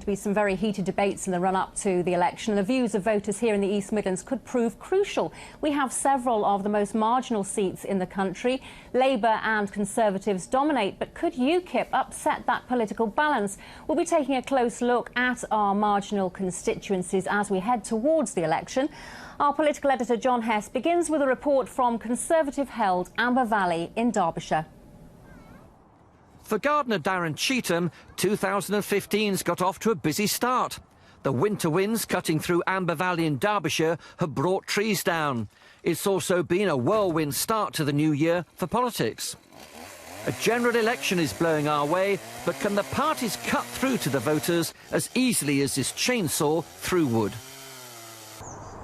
To be some very heated debates in the run-up to the election. The views of voters here in the East Midlands could prove crucial. We have several of the most marginal seats in the country. Labour and Conservatives dominate, but could UKIP upset that political balance? We'll be taking a close look at our marginal constituencies as we head towards the election. Our political editor John Hess begins with a report from Conservative-held Amber Valley in Derbyshire. For gardener Darren Cheetham, 2015's got off to a busy start. The winter winds cutting through Amber Valley in Derbyshire have brought trees down. It's also been a whirlwind start to the new year for politics. A general election is blowing our way, but can the parties cut through to the voters as easily as this chainsaw through wood?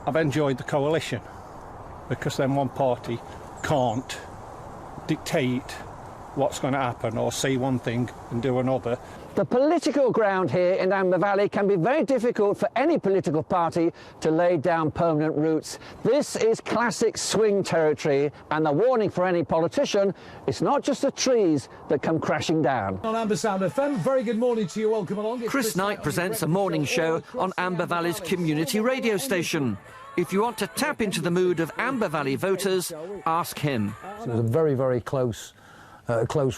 I've enjoyed the coalition because then one party can't dictate what's going to happen or say one thing and do another. The political ground here in Amber Valley can be very difficult for any political party to lay down permanent roots. This is classic swing territory, and the warning for any politician, it's not just the trees that come crashing down. On Amber Sound FM, very good morning to you, welcome along. Chris Knight presents a morning show on Amber Valley's community radio station. If you want to tap into the mood of Amber Valley voters, ask him. It was a very, very close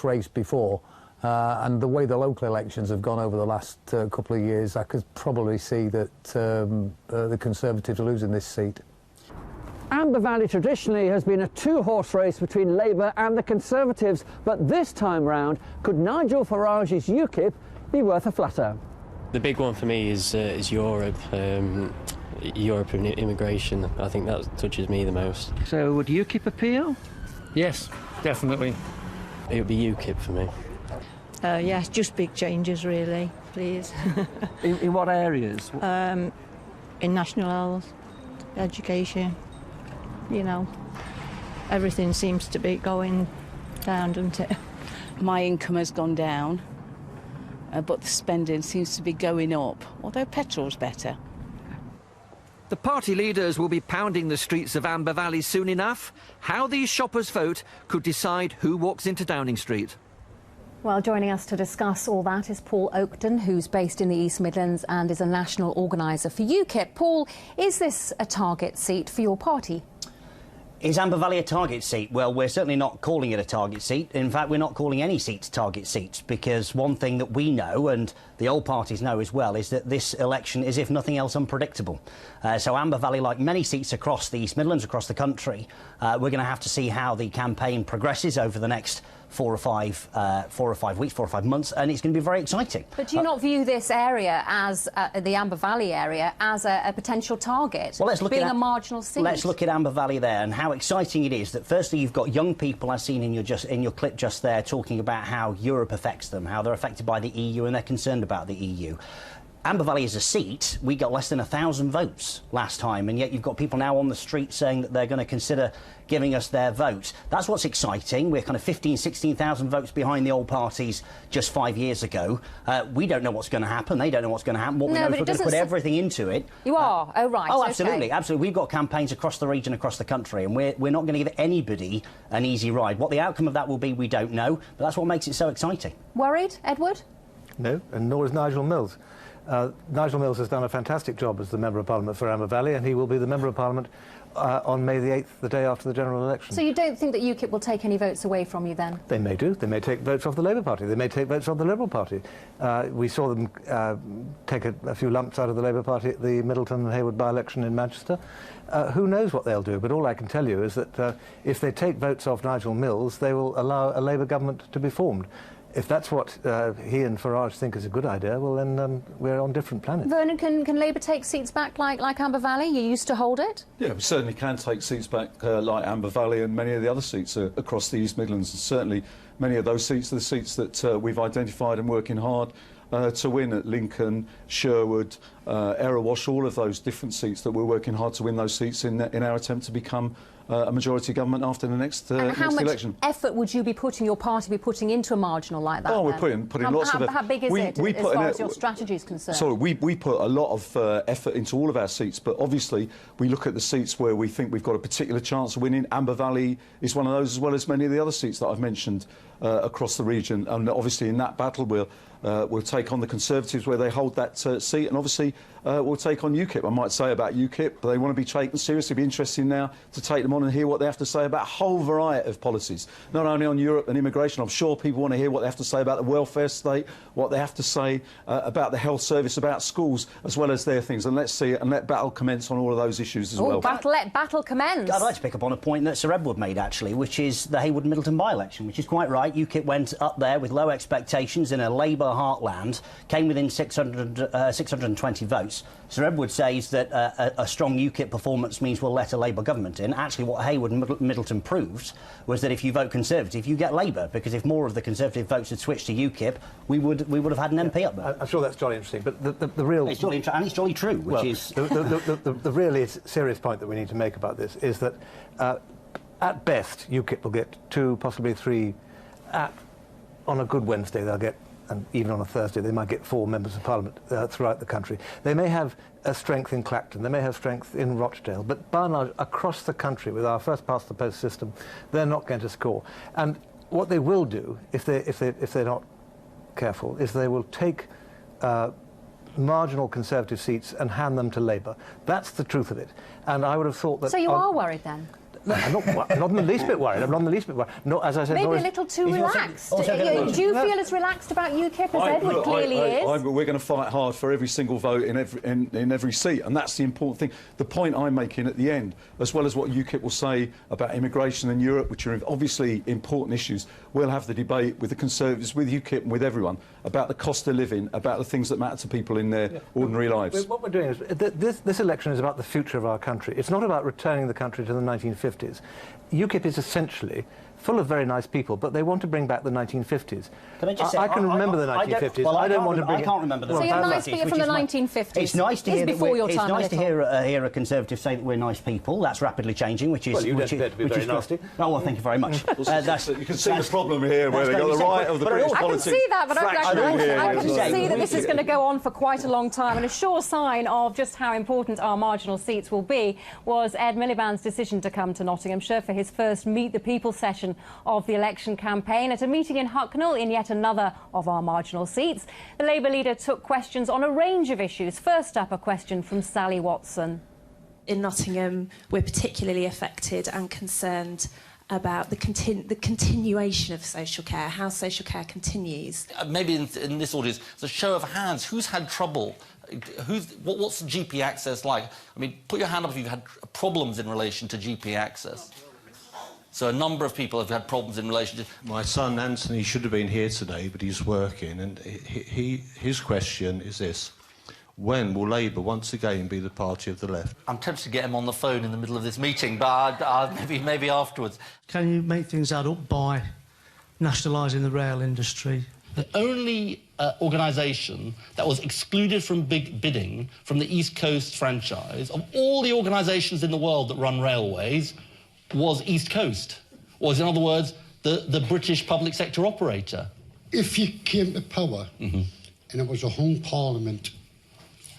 race before, and the way the local elections have gone over the last couple of years, I could probably see that the Conservatives are losing this seat. Amber Valley traditionally has been a two-horse race between Labour and the Conservatives, but this time round, could Nigel Farage's UKIP be worth a flutter? The big one for me is Europe. Europe and immigration. I think that touches me the most. So would UKIP appeal? Yes, definitely. It would be UKIP for me. Yes, just big changes, really, please. In what areas? In national health, education, you know, everything seems to be going down, doesn't it? My income has gone down, but the spending seems to be going up, although petrol's better. The party leaders will be pounding the streets of Amber Valley soon enough. How these shoppers vote could decide who walks into Downing Street. Well, joining us to discuss all that is Paul Oakden, who's based in the East Midlands and is a national organiser for UKIP. Paul, is this a target seat for your party? Is Amber Valley a target seat? Well, we're certainly not calling it a target seat. In fact, we're not calling any seats target seats, because one thing that we know, and the old parties know as well, is that this election is, if nothing else, unpredictable. So Amber Valley, like many seats across the East Midlands, across the country, we're going to have to see how the campaign progresses over the next 4 or 5 weeks, 4 or 5 months, and it's going to be very exciting. But do you not view this area as the Amber Valley area as a potential target? Well, let's look being at a marginal seat. Let's look at Amber Valley there and how exciting it is that firstly you've got young people, as seen in your clip just there, talking about how Europe affects them, how they're affected by the EU and they're concerned about the EU. Amber Valley is a seat. We got less than 1,000 votes last time, and yet you've got people now on the street saying that they're going to consider giving us their vote. That's what's exciting. We're kind of 16,000 votes behind the old parties just 5 years ago. We don't know what's going to happen. They don't know what's going to happen. What we know is we're going to put everything into it. You are? Oh, right. Oh, absolutely, okay. absolutely. We've got campaigns across the region, across the country, and we're not going to give anybody an easy ride. What the outcome of that will be, we don't know, but that's what makes it so exciting. Worried, Edward? No, and nor is Nigel Mills. Nigel Mills has done a fantastic job as the Member of Parliament for Amber Valley, and he will be the Member of Parliament on May the 8th, the day after the general election. So you don't think that UKIP will take any votes away from you then? They may do. They may take votes off the Labour Party. They may take votes off the Liberal Party. We saw them take a few lumps out of the Labour Party at the Middleton and Hayward by-election in Manchester. Who knows what they'll do, but all I can tell you is that if they take votes off Nigel Mills, they will allow a Labour government to be formed. If that's what he and Farage think is a good idea, well, then we're on different planets. Vernon, can Labour take seats back like Amber Valley? You used to hold it? Yeah, we certainly can take seats back like Amber Valley and many of the other seats across the East Midlands. And certainly many of those seats are the seats that we've identified and working hard to win at Lincoln, Sherwood, error wash all of those different seats, that we're working hard to win those seats in our attempt to become a majority government after the next election. How much effort would you be putting, your party be putting into a marginal like that? Oh, we're putting lots of effort. How big is it as far as your strategy is concerned? Sorry, we put a lot of effort into all of our seats, but obviously we look at the seats where we think we've got a particular chance of winning. Amber Valley is one of those, as well as many of the other seats that I've mentioned across the region. And obviously in that battle we'll take on the Conservatives where they hold that seat, and obviously we'll take on UKIP. I might say about UKIP, but they want to be taken seriously. It'll be interesting now to take them on and hear what they have to say about a whole variety of policies, not only on Europe and immigration. I'm sure people want to hear what they have to say about the welfare state, what they have to say about the health service, about schools, as well as their things. And let's see it, and let battle commence on all of those issues as well. Let battle commence. I'd like to pick up on a point that Sir Edward made, actually, which is the Haywood and Middleton by-election, which is quite right. UKIP went up there with low expectations in a Labour heartland, came within 620 votes. Sir Edward says that a strong UKIP performance means we'll let a Labour government in. Actually, what Haywood and Middleton proved was that if you vote Conservative, you get Labour, because if more of the Conservative votes had switched to UKIP, we would have had an MP up there. I'm sure that's jolly interesting, but the real... It's jolly interesting, and it's jolly true, which is... The really serious point that we need to make about this is that, at best, UKIP will get 2, possibly 3... on a good Wednesday, they'll get, and even on a Thursday, they might get 4 members of Parliament throughout the country. They may have a strength in Clacton, they may have strength in Rochdale, but by and large, across the country, with our first-past-the-post system, they're not going to score. And what they will do, if they're not careful, is they will take marginal Conservative seats and hand them to Labour. That's the truth of it. And I would have thought that... So you are worried, then? No, I'm not in the least bit worried. I'm not in the least bit worried. No, as I said, maybe a little too relaxed. Do you feel as relaxed about UKIP as Edward clearly is? We're going to fight hard for every single vote in every seat, and that's the important thing. The point I'm making at the end, as well as what UKIP will say about immigration in Europe, which are obviously important issues, we'll have the debate with the Conservatives, with UKIP and with everyone about the cost of living, about the things that matter to people in their ordinary lives. What we're doing is, this election is about the future of our country. It's not about returning the country to the 1950s. UKIP is essentially full of very nice people, but they want to bring back the 1950s. Can I just say, I can remember the 1950s. I don't want to bring I can't remember the 1950s. So you're nice people from the 1950s. It's nice to hear before your time. It's nice to hear a Conservative say that we're nice people. That's rapidly changing, which is... Well, you don't appear to be very nasty. Oh, well, thank you very much. You can see the problem here, where they've got the right of the British politics. I can see that, but I can see that this is going to go on for quite a long time. And a sure sign of just how important our marginal seats will be was Ed Miliband's decision to come to Nottinghamshire for his first Meet the People session of the election campaign at a meeting in Hucknall in yet another of our marginal seats. The Labour leader took questions on a range of issues. First up, a question from Sally Watson. In Nottingham, we're particularly affected and concerned about the continuation of social care, how social care continues. Maybe in this audience, it's a show of hands. Who's had trouble? What's GP access like? I mean, put your hand up if you've had problems in relation to GP access. So a number of people have had problems in relation to... My son Anthony should have been here today, but he's working, and his question is this: when will Labour once again be the party of the left? I'm tempted to get him on the phone in the middle of this meeting, but maybe afterwards. Can you make things add up by nationalising the rail industry? The only organisation that was excluded from bidding from the East Coast franchise, of all the organisations in the world that run railways, was East Coast, was, in other words, the British public sector operator. If you came to power and it was a hung parliament,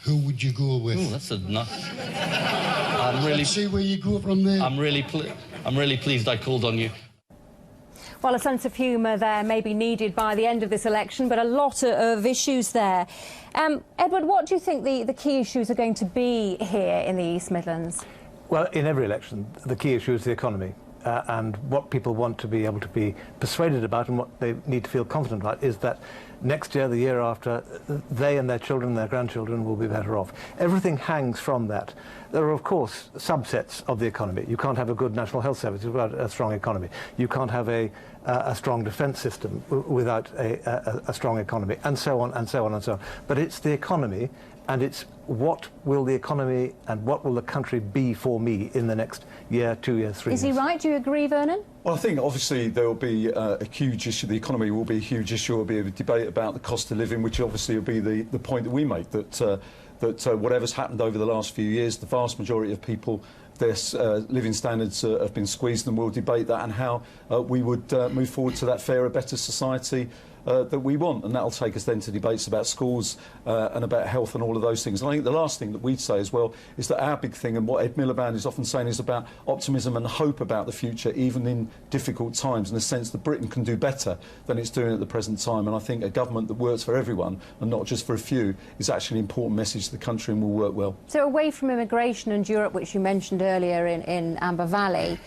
who would you go with? Oh, that's a nice... I'm really... Let's see where you go from there. I'm really pleased I called on you. Well, a sense of humour there may be needed by the end of this election, but a lot of issues there. Edward, what do you think the key issues are going to be here in the East Midlands? Well, in every election, the key issue is the economy. And what people want to be able to be persuaded about and what they need to feel confident about is that next year, the year after, they and their children and their grandchildren will be better off. Everything hangs from that. There are, of course, subsets of the economy. You can't have a good national health service without a strong economy. You can't have a strong defence system without a strong economy, and so on, and so on, and so on. But it's the economy, and it's what will the economy and what will the country be for me in the next year, 2 years, 3 years. Is he right? Do you agree, Vernon? Well, I think obviously there will be a huge issue. The economy will be a huge issue. There will be a debate about the cost of living, which obviously will be the point that we make, that that whatever's happened over the last few years, the vast majority of people, their living standards have been squeezed, and we'll debate that and how we would move forward to that fairer, better society that we want, and that'll take us then to debates about schools and about health and all of those things. And I think the last thing that we'd say as well is that our big thing, and what Ed Miliband is often saying, is about optimism and hope about the future, even in difficult times, in the sense that Britain can do better than it's doing at the present time. And I think a government that works for everyone and not just for a few is actually an important message to the country and will work well. So away from immigration and Europe, which you mentioned earlier in Amber Valley,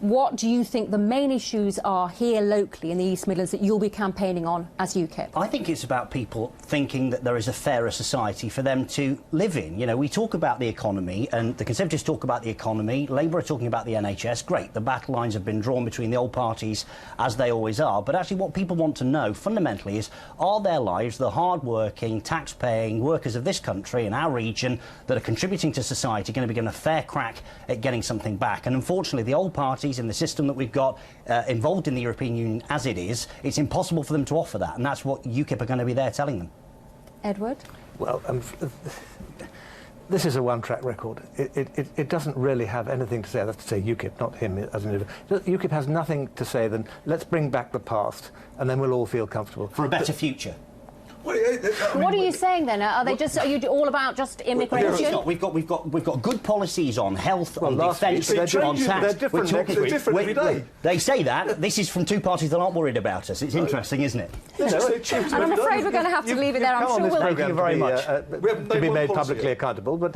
what do you think the main issues are here locally in the East Midlands that you'll be campaigning on as UKIP? I think it's about people thinking that there is a fairer society for them to live in. You know, we talk about the economy, and the Conservatives talk about the economy, Labour are talking about the NHS. Great, the battle lines have been drawn between the old parties, as they always are. But actually what people want to know, fundamentally, is are their lives, the hard-working, tax-paying workers of this country and our region that are contributing to society, going to be given a fair crack at getting something back? And unfortunately, the old parties in the system that we've got involved in the European Union as it is, it's impossible for them to offer that, and that's what UKIP are going to be there telling them. Edward? Well, this is a one-track record. It doesn't really have anything to say. I have to say UKIP, not him as an individual. UKIP has nothing to say than let's bring back the past, and then we'll all feel comfortable. For a better future. What are you saying then? Are you all about just immigration? Well, we've got good policies on health, on defence, on tax. They're different every day. They say that. This is from two parties that aren't worried about us. It's interesting, isn't it? And I'm afraid we're going to have to leave it there. I'm sure we'll. Thank you very much. To be made publicly accountable, but